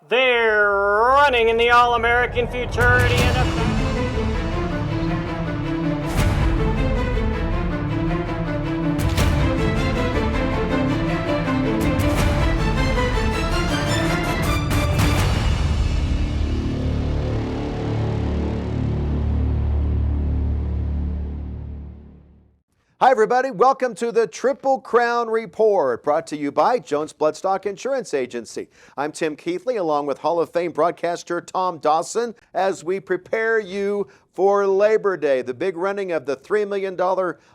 They're running in the All American Futurity NFL. Hi, everybody. Welcome to the Triple Crown Report, brought to you by Jones Bloodstock Insurance Agency. I'm Tim Keithley, along with Hall of Fame broadcaster Tom Dawson, as we prepare you for Labor Day, the big running of the $3 million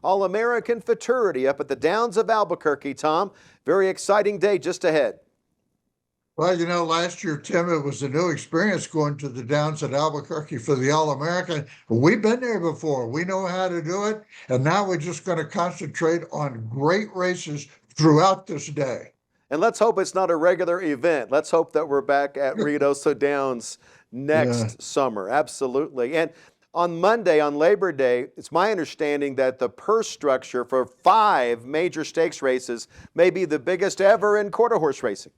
All American Futurity up at the Downs of Albuquerque. Tom, very exciting day just ahead. Well, last year, Tim, it was a new experience going to the Downs at Albuquerque for the All-American. We've been there before. We know how to do it. And now we're just going to concentrate on great races throughout this day. And let's hope it's not a regular event. Let's hope that we're back at Ruidoso Downs next summer. Absolutely. And on Monday, on Labor Day, it's my understanding that the purse structure for 5 major stakes races may be the biggest ever in quarter horse racing.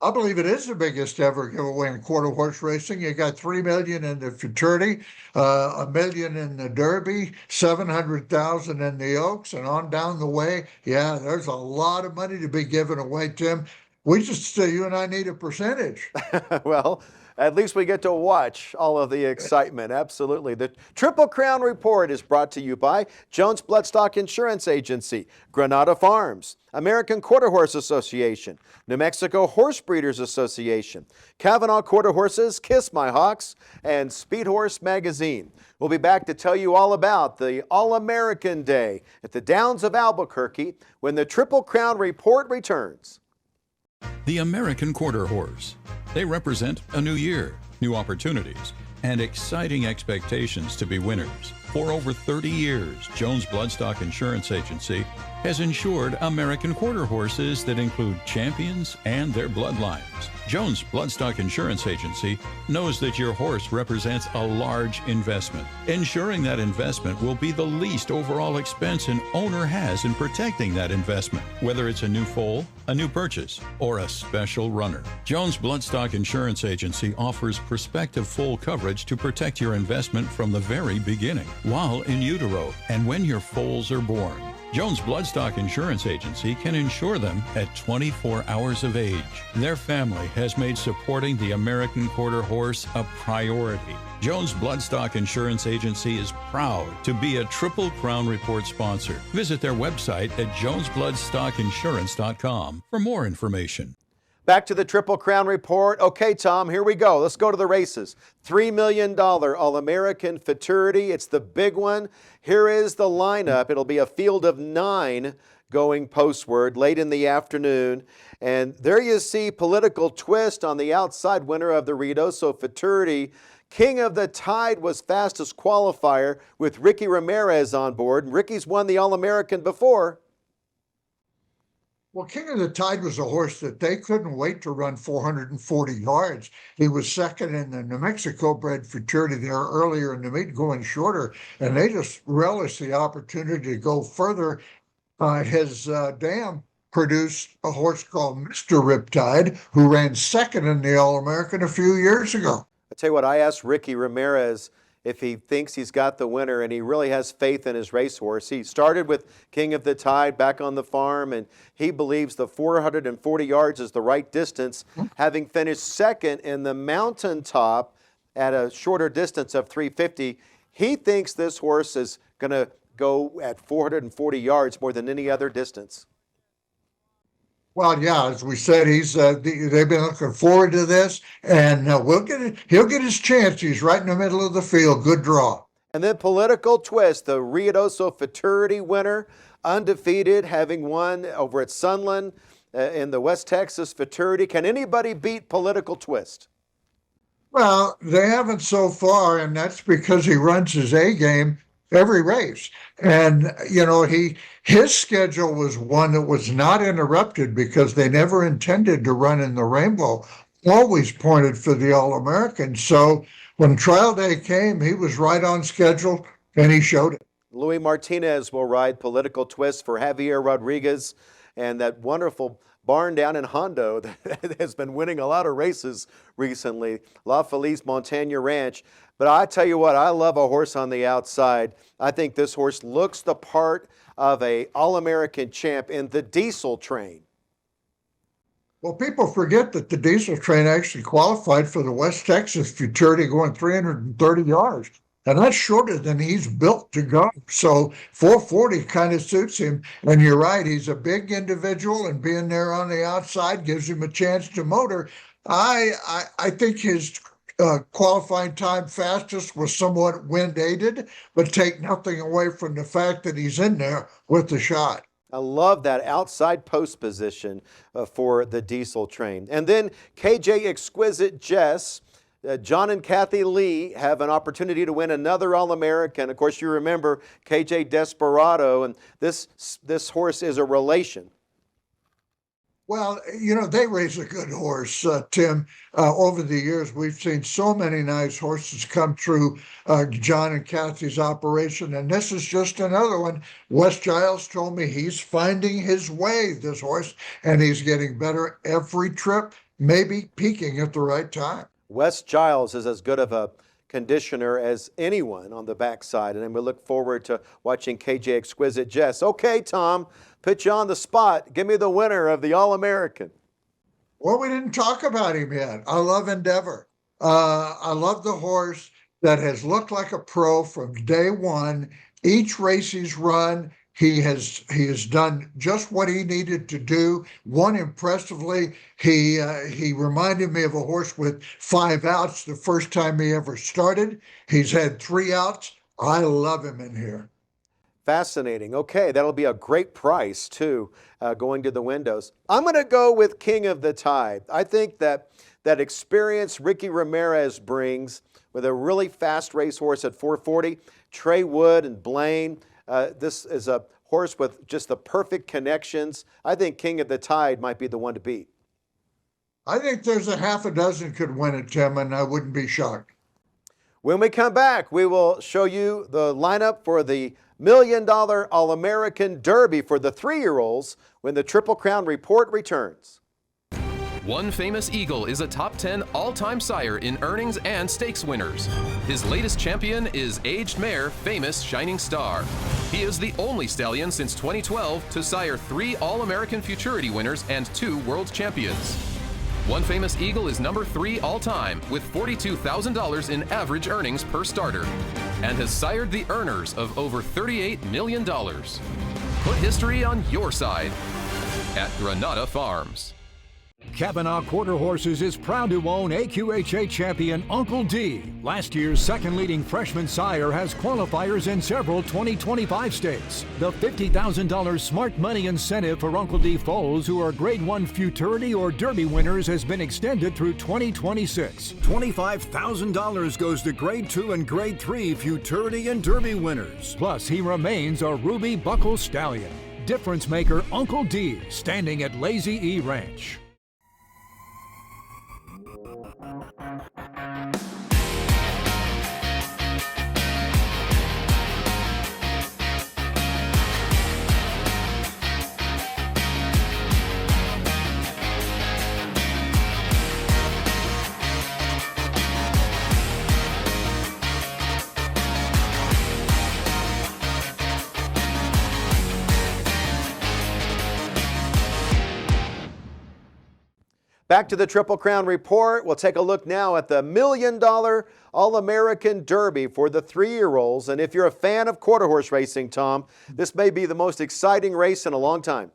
I believe it is the biggest ever giveaway in quarter horse racing. You got $3 million in the Futurity, $1 million in the Derby, $700,000 in the Oaks, and on down the way. Yeah, there's a lot of money to be given away, Tim. You and I need a percentage. Well, at least we get to watch all of the excitement. Absolutely. The Triple Crown Report is brought to you by Jones Bloodstock Insurance Agency, Granada Farms, American Quarter Horse Association, New Mexico Horse Breeders Association, Kavanaugh Quarter Horses, Kiss My Hawks, and Speed Horse Magazine. We'll be back to tell you all about the All-American Day at the Downs of Albuquerque when the Triple Crown Report returns. The American Quarter Horse. They represent a new year, new opportunities, and exciting expectations to be winners. For over 30 years, Jones Bloodstock Insurance Agency has insured American quarter horses that include champions and their bloodlines. Jones Bloodstock Insurance Agency knows that your horse represents a large investment. Ensuring that investment will be the least overall expense an owner has in protecting that investment, whether it's a new foal, a new purchase, or a special runner. Jones Bloodstock Insurance Agency offers prospective full coverage to protect your investment from the very beginning, while in utero and when your foals are born. Jones Bloodstock Insurance Agency can insure them at 24 hours of age. Their family has made supporting the American quarter horse a priority. Jones Bloodstock Insurance Agency is proud to be a Triple Crown Report sponsor. Visit their website at jonesbloodstockinsurance.com for more information. Back to the Triple Crown Report. Okay, Tom, here we go. Let's go to the races. $3 million All-American Futurity. It's the big one. Here is the lineup. It'll be a field of 9 going postward late in the afternoon. And there you see Political Twist on the outside, winner of the Ruidoso Futurity. King of the Tide was fastest qualifier with Ricky Ramirez on board. And Ricky's won the All-American before. Well, King of the Tide was a horse that they couldn't wait to run 440 yards. He was second in the New Mexico bred Futurity there earlier in the meet, going shorter, and they just relished the opportunity to go further. His dam produced a horse called Mr. Riptide, who ran second in the All-American a few years ago. I tell you what, I asked Ricky Ramirez if he thinks he's got the winner, and he really has faith in his racehorse. He started with King of the Tide back on the farm, and he believes the 440 yards is the right distance, having finished second in the mountaintop at a shorter distance of 350. He thinks this horse is going to go at 440 yards more than any other distance. Well, yeah, as we said, they've been looking forward to this, and he'll get his chance. He's right in the middle of the field. Good draw. And then Political Twist, the Ruidoso Futurity winner, undefeated, having won over at Sunland in the West Texas Futurity. Can anybody beat Political Twist? Well, they haven't so far, and that's because he runs his A game every race. And, his schedule was one that was not interrupted because they never intended to run in the Rainbow, always pointed for the All-American. So when trial day came, he was right on schedule, and he showed it. Luis Martinez will ride Political Twist for Javier Rodriguez, and that wonderful barn down in Hondo that has been winning a lot of races recently, La Feliz Montaña Ranch. But I tell you what, I love a horse on the outside. I think this horse looks the part of a All-American champ in the Diesel Train. Well, people forget that the Diesel Train actually qualified for the West Texas Futurity going 330 yards. And that's shorter than he's built to go. So 440 kind of suits him. And you're right, he's a big individual, and being there on the outside gives him a chance to motor. I think his qualifying time fastest was somewhat wind aided, but take nothing away from the fact that he's in there with the shot. I love that outside post position for the Diesel Train. And then KJ Exquisite Jess. John and Kathy Lee have an opportunity to win another All-American. Of course, you remember KJ Desperado, and this horse is a relation. Well, you know, they raise a good horse, Tim. Over the years, we've seen so many nice horses come through John and Kathy's operation, and this is just another one. Wes Giles told me he's finding his way, this horse, and he's getting better every trip, maybe peaking at the right time. Wes Giles is as good of a conditioner as anyone on the backside, and we look forward to watching KJ Exquisite Jess. Okay, Tom, put you on the spot. Give me the winner of the All-American. Well, we didn't talk about him yet. I love Endeavor. I love the horse that has looked like a pro from day one. Each race he's run, he has done just what he needed to do. Won impressively. He reminded me of a horse with 5 outs the first time he ever started. He's had 3 outs. I love him in here. Fascinating. Okay, that'll be a great price too, going to the windows. I'm going to go with King of the Tide. I think that experience Ricky Ramirez brings with a really fast racehorse at 440, Trey Wood and Blaine. This is a horse with just the perfect connections. I think King of the Tide might be the one to beat. I think there's a half a dozen could win it, Tim, and I wouldn't be shocked. When we come back, we will show you the lineup for the $1 million All-American Derby for the 3-year-olds when the Triple Crown Report returns. One Famous Eagle is a top 10 all-time sire in earnings and stakes winners. His latest champion is aged mare Famous Shining Star. He is the only stallion since 2012 to sire 3 All-American Futurity winners and 2 world champions. One Famous Eagle is number 3 all-time with $42,000 in average earnings per starter and has sired the earners of over $38 million. Put history on your side at Granada Farms. Kavanaugh Quarter Horses is proud to own AQHA champion Uncle D. Last year's second leading freshman sire has qualifiers in several 2025 states. The $50,000 smart money incentive for Uncle D foals who are Grade 1 Futurity or Derby winners has been extended through 2026. $25,000 goes to Grade 2 and Grade 3 Futurity and Derby winners. Plus, he remains a Ruby Buckle Stallion. Difference maker Uncle D, standing at Lazy E Ranch. Back to the Triple Crown Report. We'll take a look now at the $1 million All-American Derby for the 3-year-olds. And if you're a fan of quarter horse racing, Tom, this may be the most exciting race in a long time.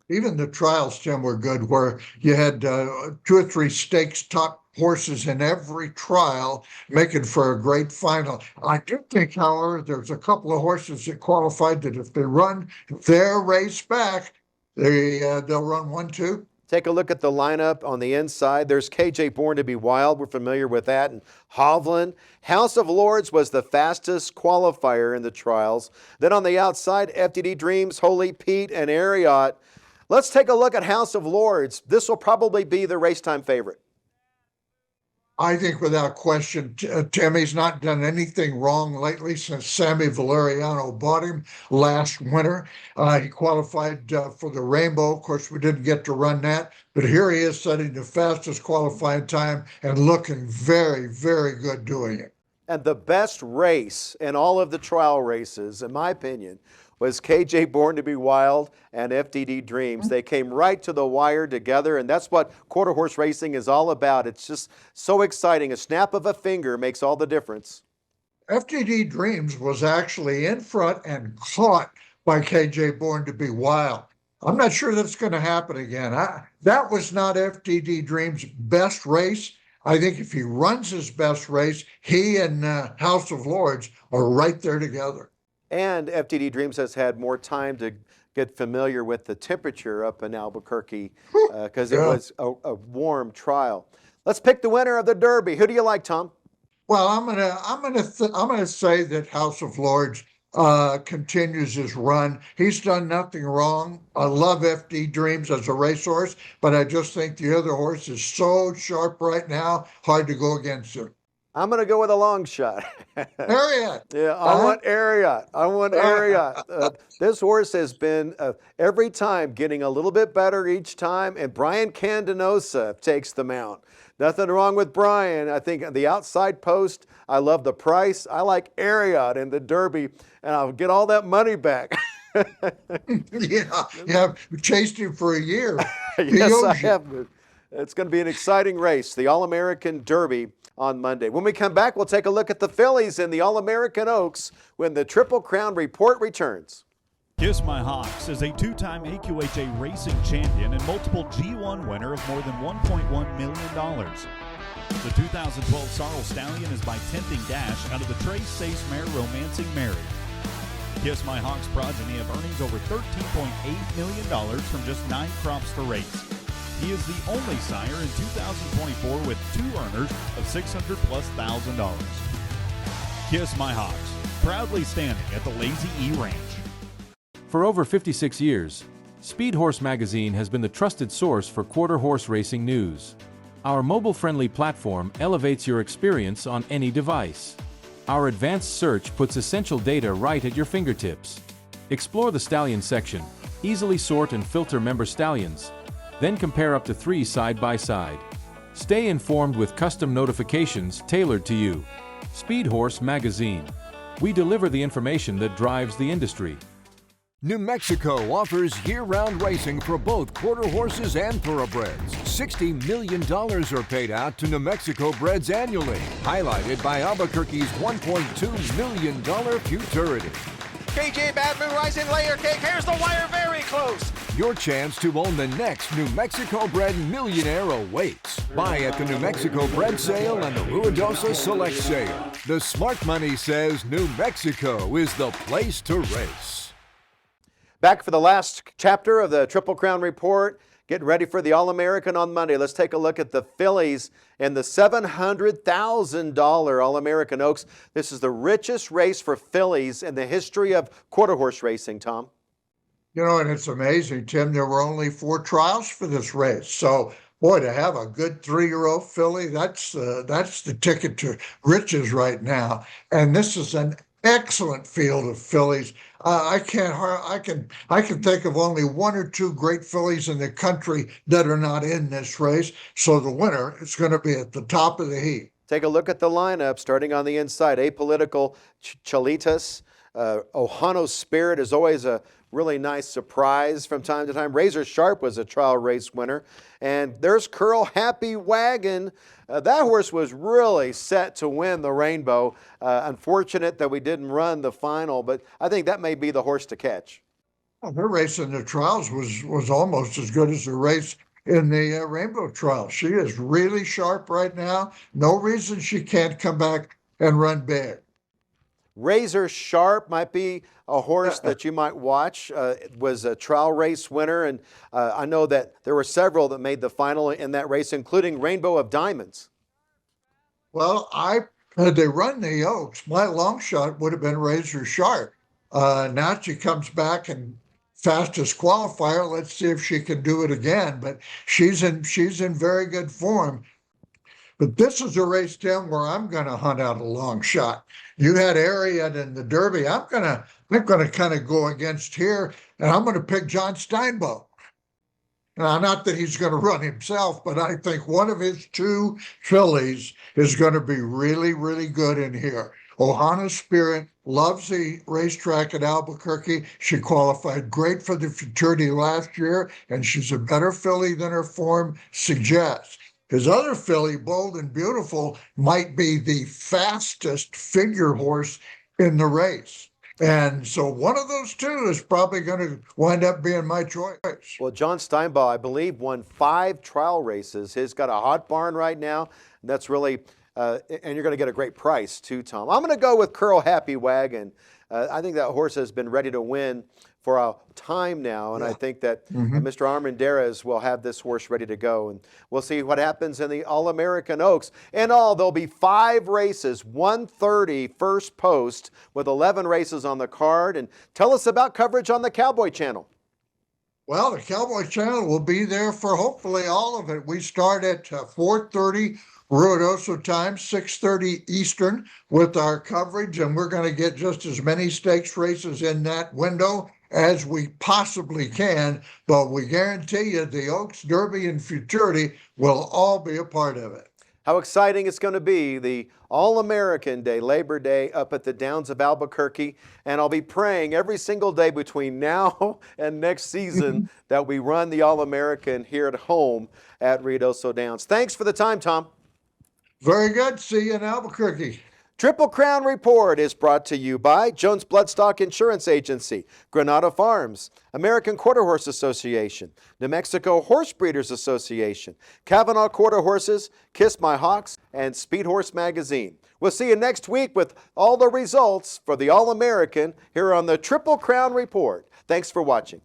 Even the trials, Tim, were good, where you had 2 or 3 stakes top horses in every trial, making for a great final. I do think, however, there's a couple of horses that qualified that if they run their race back, they'll run 1-2. Take a look at the lineup on the inside. There's KJ Born to Be Wild. We're familiar with that. And Hovland. House of Lords was the fastest qualifier in the trials. Then on the outside, FTD Dreams, Holy Pete, and Ariat. Let's take a look at House of Lords. This will probably be the race time favorite. I think without question, Timmy's not done anything wrong lately since Sammy Valeriano bought him last winter. He qualified for the Rainbow. Of course, we didn't get to run that, but here he is setting the fastest qualifying time and looking very, very good doing it. And the best race in all of the trial races, in my opinion, was KJ Born to Be Wild and FDD Dreams. They came right to the wire together, and that's what quarter horse racing is all about. It's just so exciting. A snap of a finger makes all the difference. FDD Dreams was actually in front and caught by KJ Born to Be Wild. I'm not sure that's going to happen again. That was not FDD Dreams' best race. I think if he runs his best race, he and House of Lords are right there together. And FTD Dreams has had more time to get familiar with the temperature up in Albuquerque because it was a warm trial. Let's pick the winner of the Derby. Who do you like, Tom? Well, I'm gonna say that House of Lords continues his run. He's done nothing wrong. I love FD Dreams as a racehorse, but I just think the other horse is so sharp right now, hard to go against him. I'm going to go with a long shot. Ariat. Yeah, I want Ariat. I want Ariat. This horse has been every time getting a little bit better each time, and Brian Candenosa takes the mount. Nothing wrong with Brian. I think the outside post, I love the price. I like Ariat in the Derby, and I'll get all that money back. Yeah, we chased him for a year. Yes, I have. It's going to be an exciting race, the All American Derby on Monday. When we come back, we'll take a look at the fillies in the All American Oaks when the Triple Crown Report returns. Kiss My Hawks is a two-time AQHA racing champion and multiple G1 winner of more than $1.1 million. The 2012 Sorrel Stallion is by 10th dash out of the Trace Sace mare Romancing Mary. Kiss My Hawks progeny have earnings over $13.8 million from just 9 crops to race. He is the only sire in 2024 with 2 earners of $600,000+. Kiss My Hawks, proudly standing at the Lazy E Ranch. For over 56 years, Speed Horse Magazine has been the trusted source for quarter horse racing news. Our mobile-friendly platform elevates your experience on any device. Our advanced search puts essential data right at your fingertips. Explore the stallion section, easily sort and filter member stallions, then compare up to 3 side by side. Stay informed with custom notifications tailored to you. Speed Horse Magazine. We deliver the information that drives the industry. New Mexico offers year-round racing for both quarter horses and thoroughbreds. $60 million are paid out to New Mexico breds annually, highlighted by Albuquerque's $1.2 million Futurity. KJ Bad Moon Rising Layer Cake. Here's the wire very close. Your chance to own the next New Mexico bred millionaire awaits. Buy at the New Mexico Bred Sale and the Ruidosa Select Sale. The smart money says New Mexico is the place to race. Back for the last chapter of the Triple Crown Report. Getting ready for the All-American on Monday. Let's take a look at the fillies in the $700,000 All-American Oaks. This is the richest race for fillies in the history of quarter horse racing, Tom. You know, and it's amazing, Tim, there were only 4 trials for this race. So, boy, to have a good 3-year-old filly, that's the ticket to riches right now. And this is an excellent field of fillies. I can think of only 1 or 2 great fillies in the country that are not in this race. So the winner is going to be at the top of the heap. Take a look at the lineup, starting on the inside. Apolitical Chalitas. Ohano Spirit is always a really nice surprise from time to time. Razor Sharp was a trial race winner. And there's Curl Happy Wagon. That horse was really set to win the Rainbow. Unfortunate that we didn't run the final, but I think that may be the horse to catch. Well, her race in the trials was almost as good as the race in the Rainbow trial. She is really sharp right now. No reason she can't come back and run big. Razor Sharp might be a horse that you might watch. It was a trial race winner, and I know that there were several that made the final in that race, including Rainbow of Diamonds. Well, had they run the Oaks, my long shot would have been Razor Sharp. Now she comes back and fastest qualifier. Let's see if she can do it again. But she's in very good form. But this is a race, Tim, where I'm going to hunt out a long shot. You had Ariat in the Derby. I'm going to kind of go against here, and I'm going to pick John Steinbow. Now, not that he's going to run himself, but I think one of his two fillies is going to be really, really good in here. Ohana Spirit loves the racetrack at Albuquerque. She qualified great for the Futurity last year, and she's a better filly than her form suggests. His other filly, Bold and Beautiful, might be the fastest figure horse in the race. And so one of those two is probably going to wind up being my choice. Well, John Steinbaugh, I believe, won 5 trial races. He's got a hot barn right now. That's really, and you're going to get a great price too, Tom. I'm going to go with Curl Happy Wagon. I think that horse has been ready to win for a time now, and I think that Mr. Armendariz will have this horse ready to go, and we'll see what happens in the All American Oaks. In all, there'll be 5 races, 130 first post, with 11 races on the card. And tell us about coverage on the Cowboy Channel. Well, the Cowboy Channel will be there for hopefully all of it. We start at 4:30 Ruidoso time, 6:30 Eastern with our coverage, and we're going to get just as many stakes races in that window as we possibly can, but we guarantee you the Oaks, Derby, and Futurity will all be a part of it. How exciting it's going to be, the All-American Day, Labor Day, up at the Downs of Albuquerque. And I'll be praying every single day between now and next season that we run the All-American here at home at Ruidoso Downs. Thanks for the time, Tom. Very good. See you in Albuquerque. Triple Crown Report is brought to you by Jones Bloodstock Insurance Agency, Granada Farms, American Quarter Horse Association, New Mexico Horse Breeders Association, Kavanaugh Quarter Horses, Kiss My Hawks, and Speed Horse Magazine. We'll see you next week with all the results for the All-American here on the Triple Crown Report. Thanks for watching.